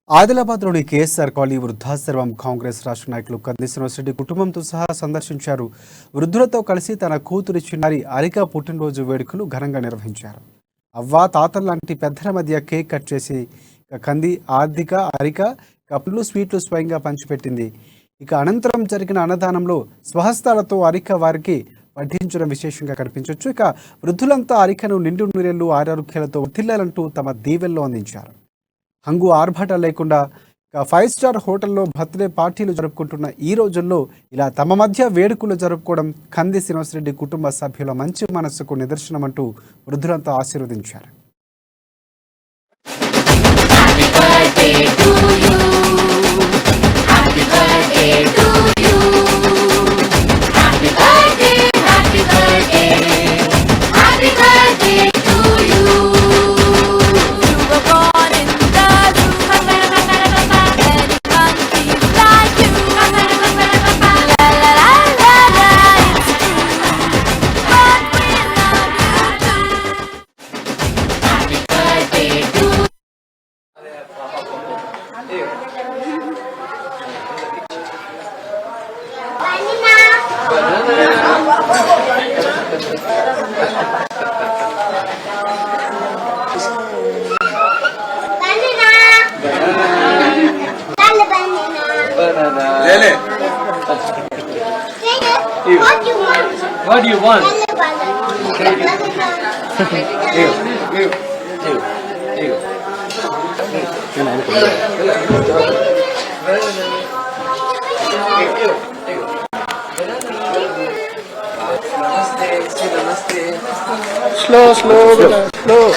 ఆదిలాబాద్లోని KSR colony వృద్ధాశ్రమం Congress రాష్ట్ర నాయకులు కంది శ్రీనివాసరెడ్డి కుటుంబంతో సహా సందర్శించారు. వృద్ధులతో కలిసి తన కూతురి చిన్నారి అరిక పుట్టినరోజు వేడుకలు ఘనంగా నిర్వహించారు. అవ్వ తాతల లాంటి పెద్దల మధ్య కేక్ కట్ చేసి కంది ఆర్థిక అరిక కప్పులు స్వీట్లు స్వయంగా పంచిపెట్టింది. ఇక అనంతరం జరిగిన అన్నదానంలో స్వహస్తాలతో అరిక వారికి వడ్డించడం విశేషంగా కనిపించవచ్చు. ఇక వృద్ధులంతా అరికను నిండు నూరేళ్లు ఆరోగ్యాలతో వర్ధిల్లాలంటూ తమ దీవెల్లో అందించారు. హంగు ఆర్భాటాలు లేకుండా 5 స్టార్ హోటల్లో బర్త్డే పార్టీలు జరుపుకుంటున్న ఈ రోజుల్లో ఇలా తమ మధ్య వేడుకలు జరుపుకోవడం కంది శ్రీనివాసరెడ్డి కుటుంబ సభ్యుల మంచి మనస్సుకు నిదర్శనమంటూ వృద్ధులంతా ఆశీర్వదించారు. What do you want? Slow, slow.